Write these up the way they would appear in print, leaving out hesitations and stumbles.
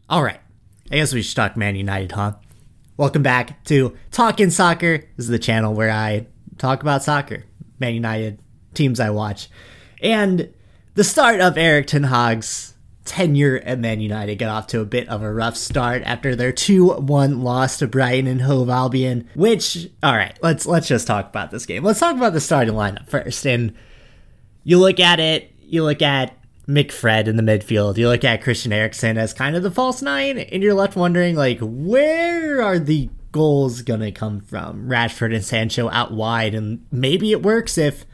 All right, I guess we should talk Man United, huh? Welcome back to Talkin' Soccer. This is the channel where I talk about soccer, Man United, teams I watch. And the start of Erik Ten Hag's tenure at Man United got off to a bit of a rough start after their 2-1 loss to Brighton and Hove Albion, which, all right, let's just talk about this game. Let's talk about the starting lineup first. And you look at it, you look at McFred in the midfield, you look at Christian Eriksen as kind of the false nine, and you're left wondering, like, where are the goals going to come from? Rashford and Sancho out wide, and maybe it works if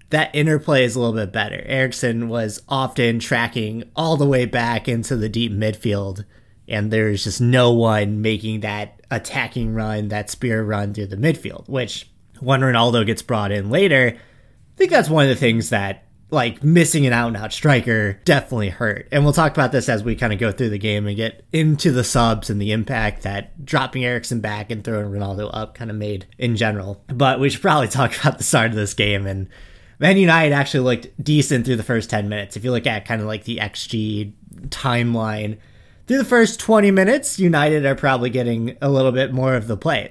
that interplay is a little bit better. Eriksen was often tracking all the way back into the deep midfield, and there's just no one making that attacking run, that spear run through the midfield, which when Ronaldo gets brought in later, I think that's one of the things that, like, missing an out-and-out striker definitely hurt. And we'll talk about this as we kind of go through the game and get into the subs and the impact that dropping Eriksen back and throwing Ronaldo up kind of made in general. But we should probably talk about the start of this game. And Man United actually looked decent through the first 10 minutes. If you look at kind of like the XG timeline, through the first 20 minutes, United are probably getting a little bit more of the play.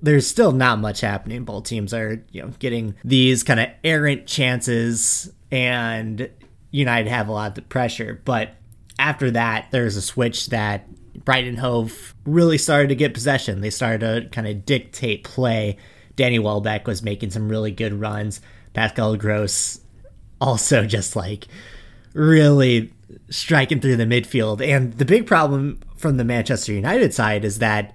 There's still not much happening. Both teams are, getting these kind of errant chances, and United have a lot of the pressure. But after that, there's a switch that Brighton and Hove really started to get possession. They started to kind of dictate play. Danny Welbeck was making some really good runs. Pascal Gross also just like really striking through the midfield. And the big problem from the Manchester United side is that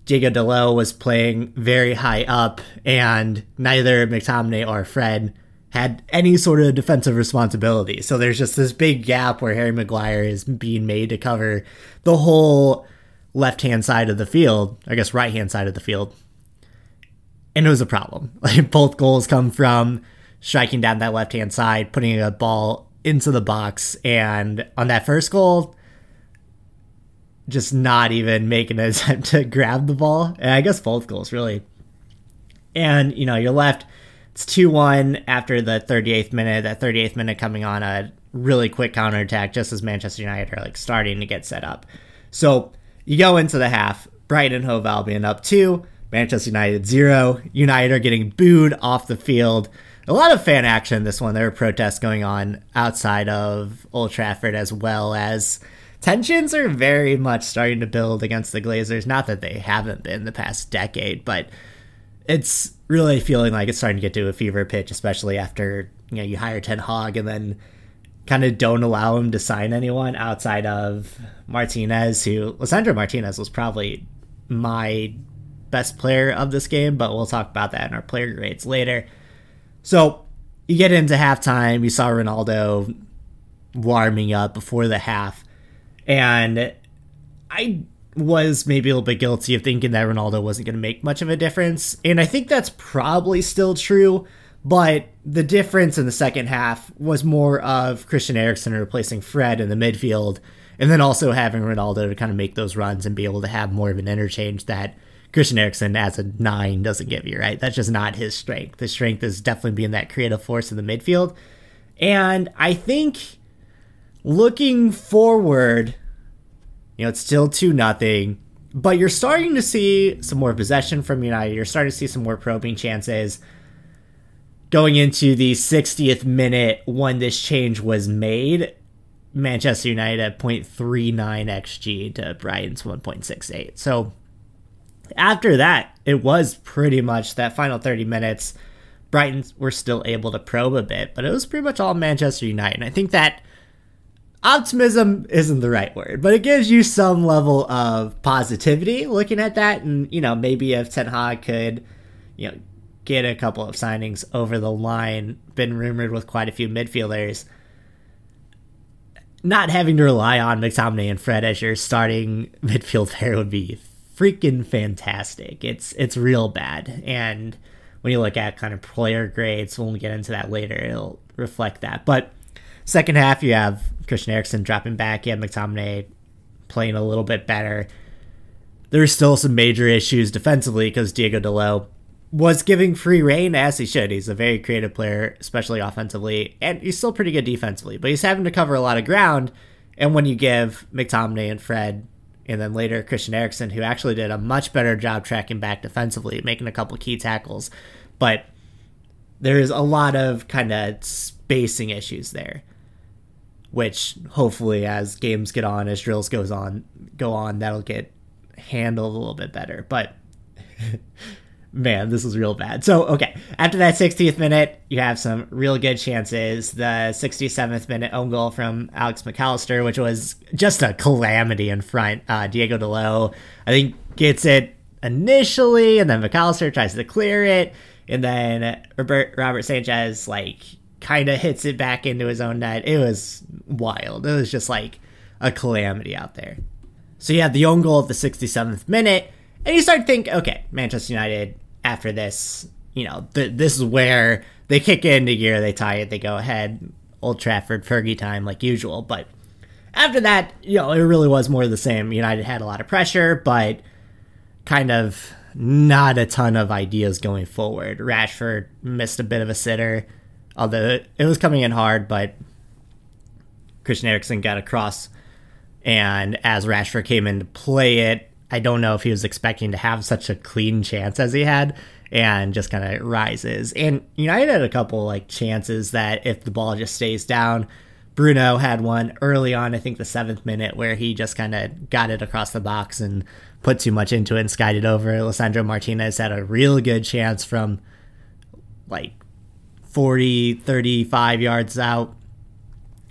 Diego Dalot was playing very high up, and neither McTominay or Fred had any sort of defensive responsibility. So there's just this big gap where Harry Maguire is being made to cover the whole left-hand side of the field, I guess right-hand side of the field. And it was a problem. Like, both goals come from striking down that left-hand side, putting a ball into the box, and on that first goal, just not even making an attempt to grab the ball. And I guess both goals, really. And, you're left, it's 2-1 after the 38th minute, that 38th minute coming on a really quick counterattack just as Manchester United are, like, starting to get set up. So you go into the half, Brighton and Hove Albion up 2, Manchester United 0. United are getting booed off the field. A lot of fan action in this one. There were protests going on outside of Old Trafford, as well as tensions are very much starting to build against the Glazers. Not that they haven't been the past decade, but it's really feeling like it's starting to get to a fever pitch, especially after you hire Ten Hag and then kind of don't allow him to sign anyone outside of Martinez, who Lisandro Martinez was probably my best player of this game, but we'll talk about that in our player grades later. So you get into halftime, you saw Ronaldo warming up before the half, and I was maybe a little bit guilty of thinking that Ronaldo wasn't going to make much of a difference, and I think that's probably still true, but the difference in the second half was more of Christian Eriksen replacing Fred in the midfield, and then also having Ronaldo to kind of make those runs and be able to have more of an interchange that Christian Eriksen as a 9 doesn't give you, right? That's just not his strength. His strength is definitely being that creative force in the midfield. And I think looking forward, it's still 2-0, but you're starting to see some more possession from United. You're starting to see some more probing chances. Going into the 60th minute when this change was made, Manchester United at 0.39 XG to Brighton's 1.68. So after that, it was pretty much that final 30 minutes. Brighton were still able to probe a bit, but it was pretty much all Manchester United. And I think that optimism isn't the right word, but it gives you some level of positivity looking at that. And, maybe if Ten Hag could, get a couple of signings over the line, been rumored with quite a few midfielders, not having to rely on McTominay and Fred as your starting midfield pair would be freaking fantastic. It's real bad. And when you look at kind of player grades, when we get into that later, it'll reflect that. But second half, you have Christian Eriksen dropping back. You have McTominay playing a little bit better. There's still some major issues defensively because Diego Dalot was giving free reign, as he should. He's a very creative player, especially offensively, and he's still pretty good defensively, but he's having to cover a lot of ground, And when you give McTominay and Fred, and then later Christian Eriksen, who actually did a much better job tracking back defensively, making a couple key tackles, but there's a lot of kind of spacing issues there, which hopefully as games get on, as drills go on, that'll get handled a little bit better. But man, this is real bad. So, okay, after that 60th minute, you have some real good chances. The 67th minute own goal from Alex McAllister, which was just a calamity in front. Diego Dalot, I think, gets it initially, and then McAllister tries to clear it, and then Robert Sanchez, kind of hits it back into his own net. It was wild. It was just a calamity out there. So you have the own goal at the 67th minute, and you start to think, okay, Manchester United, after this, this is where they kick into gear, they tie it, they go ahead, Old Trafford, Fergie time, like usual. But after that, it really was more of the same. United had a lot of pressure, but kind of not a ton of ideas going forward. Rashford missed a bit of a sitter, although it was coming in hard, but Christian Eriksen got a cross, and as Rashford came in to play it, I don't know if he was expecting to have such a clean chance as he had, and just kind of rises. And United had a couple chances that if the ball just stays down, Bruno had one early on, I think the 7th minute, where he just kind of got it across the box and put too much into it and skied it over. Lisandro Martinez had a real good chance from 40, 35 yards out,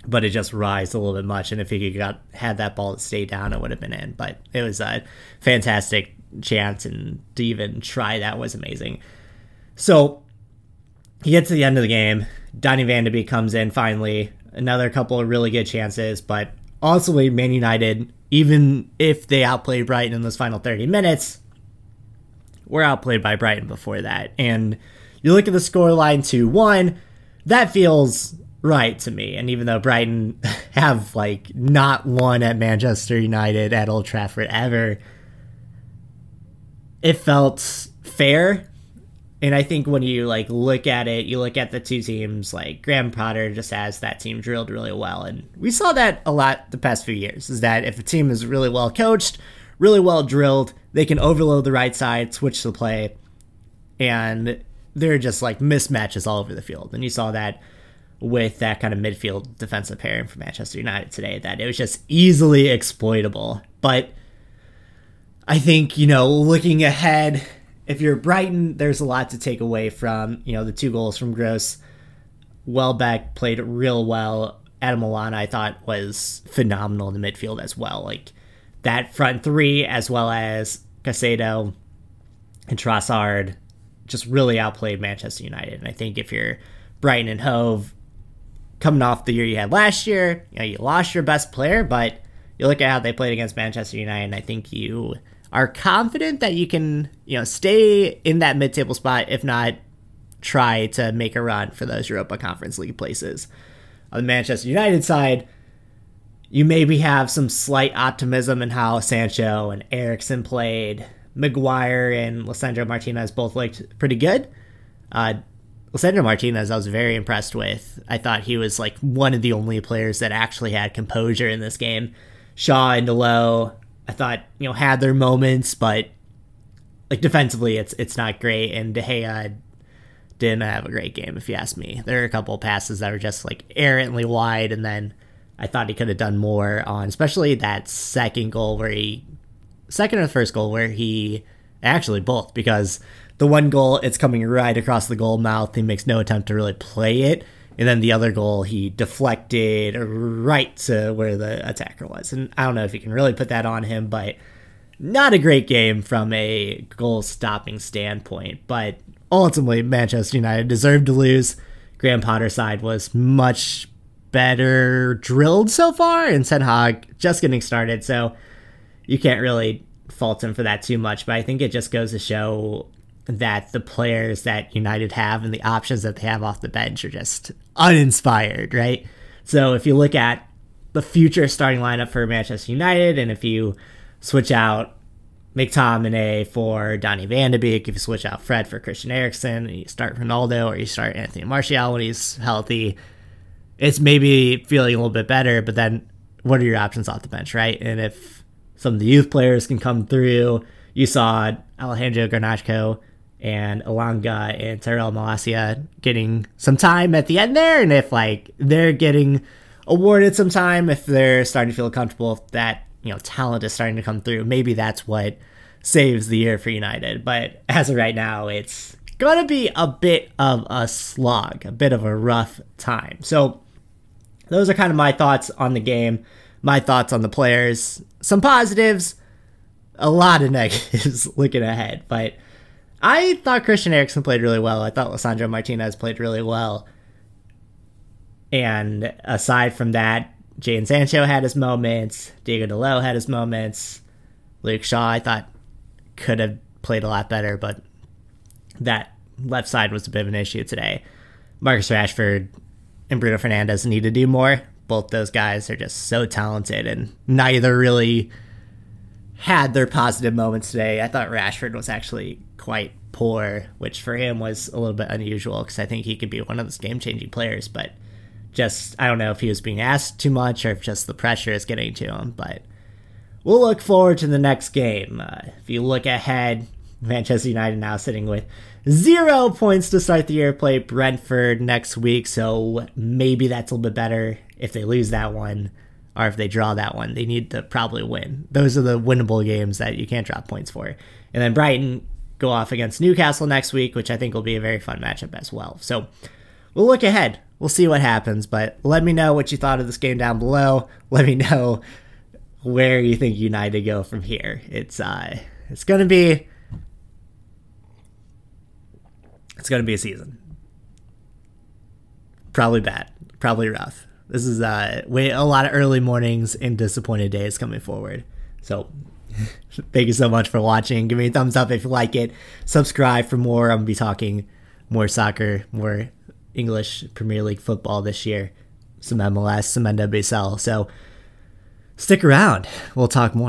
but it just rised a little bit much, and if he had that ball stay down, it would have been in. But it was a fantastic chance, and to even try that was amazing. So he gets to the end of the game. Donny van de Beek comes in finally. Another couple of really good chances, but ultimately Man United, even if they outplayed Brighton in those final 30 minutes, were outplayed by Brighton before that. And you look at the scoreline 2-1, that feels right to me. And even though Brighton have not won at Manchester United at Old Trafford ever, it felt fair. And I think when you look at it, you look at the two teams, Graham Potter just has that team drilled really well. And we saw that a lot the past few years, is that if a team is really well coached, really well drilled, they can overload the right side, switch the play, and they're just mismatches all over the field. And you saw that with that kind of midfield defensive pairing for Manchester United today, that it was just easily exploitable. But I think, looking ahead, if you're Brighton, there's a lot to take away from, the 2 goals from Gross. Welbeck played real well. Adam Lallana, I thought, was phenomenal in the midfield as well. That front 3, as well as Caicedo and Trossard, just really outplayed Manchester United. And I think if you're Brighton and Hove, coming off the year you had last year, you lost your best player, but you look at how they played against Manchester United, and I think you are confident that you can, stay in that mid-table spot, if not try to make a run for those Europa Conference League places. On the Manchester United side, you maybe have some slight optimism in how Sancho and Eriksen played. Maguire and Lisandro Martinez both looked pretty good. Lisandro Martinez, I was very impressed with. I thought he was one of the only players that actually had composure in this game. Shaw and Dalot, I thought, had their moments, but defensively it's not great. And De Gea didn't have a great game, if you ask me. There are a couple of passes that were just errantly wide, and then I thought he could have done more on, especially that second or the first goal where he, actually both, because the one goal, it's coming right across the goal mouth. He makes no attempt to really play it. And then the other goal, he deflected right to where the attacker was. And I don't know if you can really put that on him, but not a great game from a goal-stopping standpoint. But ultimately, Manchester United deserved to lose. Graham Potter's side was much better drilled so far, and Ten Hag just getting started. So you can't really fault him for that too much. But I think it just goes to show that the players that United have and the options that they have off the bench are just uninspired, right? So if you look at the future starting lineup for Manchester United, and if you switch out McTominay for Donny van de Beek, if you switch out Fred for Christian Eriksen, and you start Ronaldo or you start Anthony Martial when he's healthy, it's maybe feeling a little bit better. But then what are your options off the bench, right? And if some of the youth players can come through, you saw Alejandro Garnacho and Elanga and Tyrell Malacia getting some time at the end there, and if like they're getting awarded some time, if they're starting to feel comfortable, if that talent is starting to come through, maybe that's what saves the year for United. But as of right now, it's gonna be a bit of a slog, a bit of a rough time. So those are kind of my thoughts on the game, my thoughts on the players. Some positives, a lot of negatives looking ahead. But I thought Christian Eriksen played really well. I thought Lisandro Martinez played really well. And aside from that, Jadon Sancho had his moments. Diego Dalot had his moments. Luke Shaw, I thought, could have played a lot better, but that left side was a bit of an issue today. Marcus Rashford and Bruno Fernandes need to do more. Both those guys are just so talented, and neither really had their positive moments today. I thought Rashford was actually quite poor, which for him was a little bit unusual because I think he could be one of those game-changing players, but just, I don't know if he was being asked too much or if just the pressure is getting to him, but we'll look forward to the next game. If you look ahead, Manchester United now sitting with 0 points to start the year, play Brentford next week, so maybe that's a little bit better if they lose that one, or if they draw that one. They need to probably win. Those are the winnable games that you can't drop points for. And then Brighton go off against Newcastle next week, which I think will be a very fun matchup as well. So we'll look ahead. We'll see what happens, but let me know what you thought of this game down below. Let me know where you think United go from here. It's gonna be a season. Probably bad. Probably rough. This is a lot of early mornings and disappointed days coming forward. So thank you so much for watching. Give me a thumbs up if you like it. Subscribe for more. I'm gonna be talking more soccer, more English Premier League football this year. Some MLS, some NWSL. So stick around. We'll talk more.